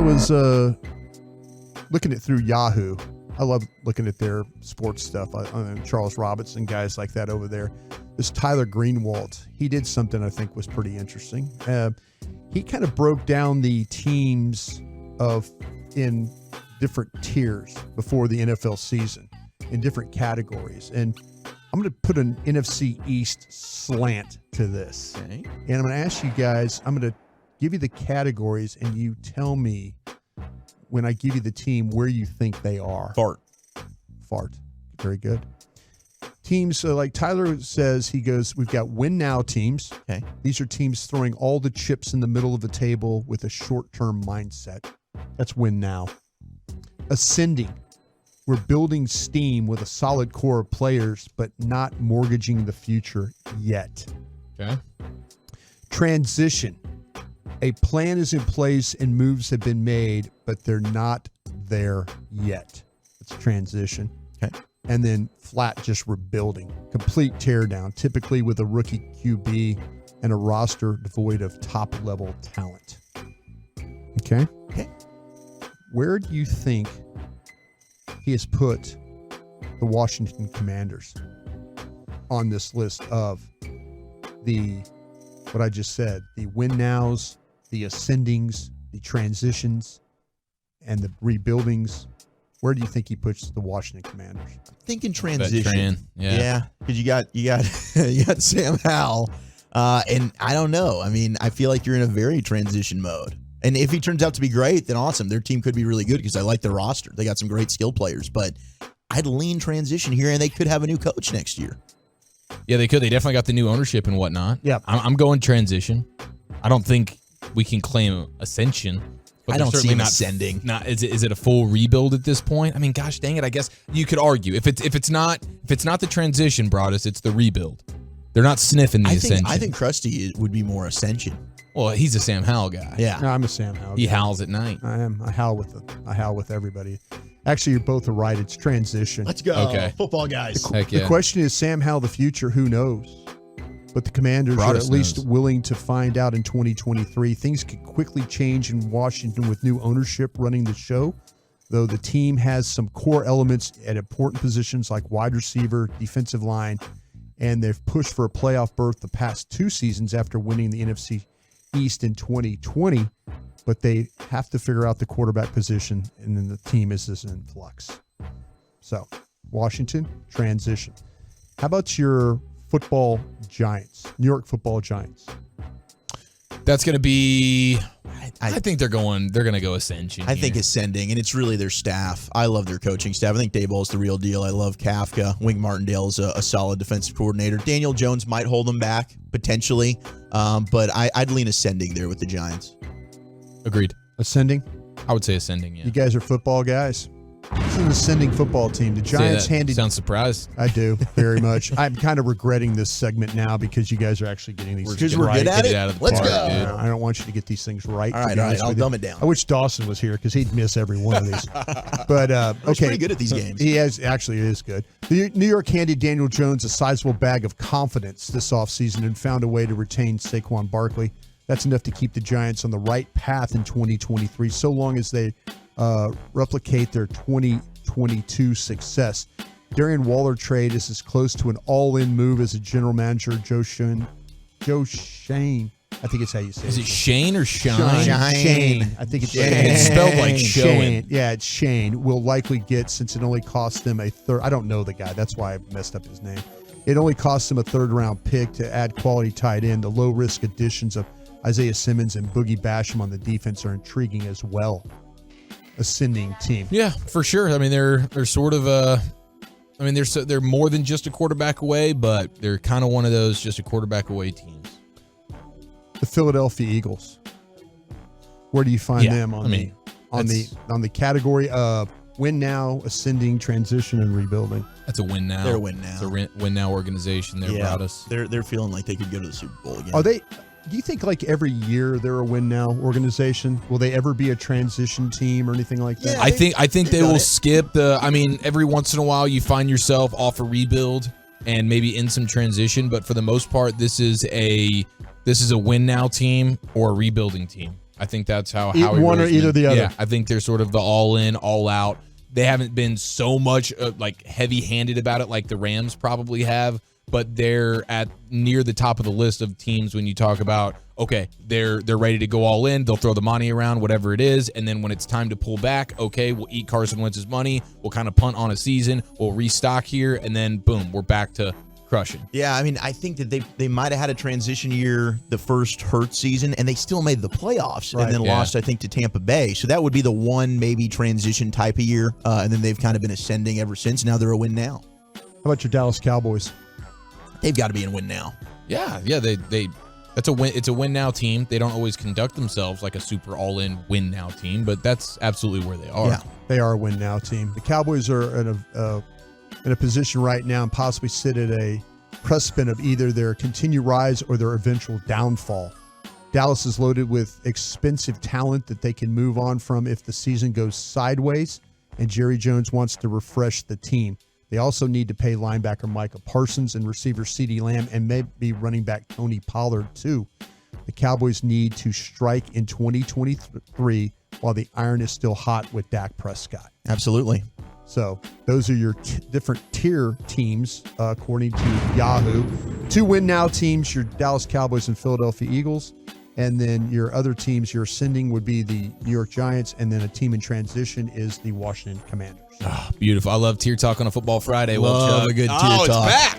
was looking at through Yahoo. I love looking at their sports stuff. Charles Robinson, guys like that over there. This Tyler Greenwald, he did something I think was pretty interesting. He kind of broke down the teams in different tiers before the NFL season in different categories. And I'm going to put an NFC East slant to this. Okay. And I'm going to ask you guys, I'm going to give you the categories and you tell me when I give you the team where you think they are. Fart. Very good. Teams, like Tyler says, he goes, we've got win now teams. Okay. These are teams throwing all the chips in the middle of the table with a short-term mindset. That's win now. Ascending. We're building steam with a solid core of players, but not mortgaging the future yet. Okay. Transition. A plan is in place and moves have been made, but they're not there yet. It's transition. Okay. And then flat, just rebuilding. Complete teardown, typically with a rookie QB and a roster devoid of top-level talent. Okay? Okay. Where do you think he has put the Washington Commanders on this list of what I just said, the win-nows, the ascendings, the transitions, and the rebuildings? Where do you think he puts the Washington Commanders? I'm thinking transition. Yeah. Because you got Sam Howell, and I don't know. I mean, I feel like you're in a very transition mode. And if he turns out to be great, then awesome. Their team could be really good because I like their roster. They got some great skill players, but I'd lean transition here, and they could have a new coach next year. Yeah, they could. They definitely got the new ownership and whatnot. Yeah. I'm going transition. I don't think we can claim ascension. But I don't see certainly him ascending. Is it a full rebuild at this point? I mean, gosh dang it! I guess you could argue if it's not the transition, Broadus, it's the rebuild. They're not sniffing the ascension. I think Krusty would be more ascension. Well, he's a Sam Howell guy. Yeah, No, I'm a Sam Howell guy. He howls at night. I am. I howl with everybody. Actually, you're both right. It's transition. Let's go. Okay. Football guys. Heck yeah. The question is, Sam Howell, the future, who knows? But the Commanders Broadus are at least knows. willing to find out in 2023. Things could quickly change in Washington with new ownership running the show, though the team has some core elements at important positions like wide receiver, defensive line, and they've pushed for a playoff berth the past 2 seasons after winning the NFC East in 2020. But they have to figure out the quarterback position, and then the team is in flux. So, Washington, transition. How about your football giants, New York football giants? That's going to be. I think they're going to go ascension. I think ascending, and it's really their staff. I love their coaching staff. I think Daboll's the real deal. I love Kafka. Wink Martindale's a solid defensive coordinator. Daniel Jones might hold them back, potentially, but I'd lean ascending there with the Giants. Agreed. Ascending? I would say ascending, yeah. You guys are football guys. It's an ascending football team. The Giants handed. Sounds surprised. I do very much. I'm kind of regretting this segment now because you guys are actually getting these things Because we're right. good at Get it. it out of the Let's park, go. dude. I don't want you to get these things right. All to right, be all right. honest I'll with you. dumb it down. I wish Dawson was here because he'd miss every one of these. But He's okay, pretty good at these games. He is good. The New York handed Daniel Jones a sizable bag of confidence this offseason and found a way to retain Saquon Barkley. That's enough to keep the Giants on the right path in 2023, so long as they replicate their 2022 success. Darian Waller trade is as close to an all-in move as a general manager, Joe Shane. I think it's how you say it. Is it Shane or Shine? Shane. I think it's Shane. It's spelled like Shane. Shane. Yeah, it's Shane. Will likely get, since it only cost them a third. I don't know the guy. That's why I messed up his name. It only cost them a third-round pick to add quality tight end. The low-risk additions of Isaiah Simmons and Boogie Basham on the defense are intriguing as well. Ascending team. Yeah, for sure. I mean, they're sort of they're more than just a quarterback away, but they're kind of one of those just a quarterback away teams. The Philadelphia Eagles. Where do you find them on the category of win now, ascending, transition, and rebuilding? That's a win now. They're a win now. It's a win now organization. They're about us. They're feeling like they could go to the Super Bowl again. Are they? Do you think like every year they're a win now organization? Will they ever be a transition team or anything like that? Yeah, I think they done will it. skip the. I mean, every once in a while you find yourself off a rebuild and maybe in some transition, but for the most part, this is a win now team or a rebuilding team. I think that's how One or Roseman- either the other. Yeah, I think they're sort of the all in, all out. They haven't been so much like heavy-handed about it like the Rams probably have, but they're at near the top of the list of teams when you talk about, okay, they're ready to go all in. They'll throw the money around, whatever it is, and then when it's time to pull back, okay, we'll eat Carson Wentz's money. We'll kind of punt on a season. We'll restock here, and then boom, we're back to crushing. Yeah, I mean, I think that they might have had a transition year the first Hurts season, and they still made the playoffs, Right. and then lost, I think, to Tampa Bay. So that would be the one maybe transition type of year, and then they've kind of been ascending ever since. Now they're a win now. How about your Dallas Cowboys? They've got to be in win now. Yeah, they that's a win. It's a win now team. They don't always conduct themselves like a super all in win now team, but that's absolutely where they are. Yeah. They are a win now team. The Cowboys are in a position right now and possibly sit at a precipice of either their continued rise or their eventual downfall. Dallas is loaded with expensive talent that they can move on from if the season goes sideways, and Jerry Jones wants to refresh the team. They also need to pay linebacker Micah Parsons and receiver CeeDee Lamb and maybe running back Tony Pollard too. The Cowboys need to strike in 2023 while the iron is still hot with Dak Prescott. Absolutely. So those are your different tier teams, according to Yahoo. 2 win now teams, your Dallas Cowboys and Philadelphia Eagles. And then your other teams, your ascending would be the New York Giants. And then a team in transition is the Washington Commanders. Beautiful. I love Tier Talk on a Football Friday. Love Chuck. a good Tier It's Talk. back.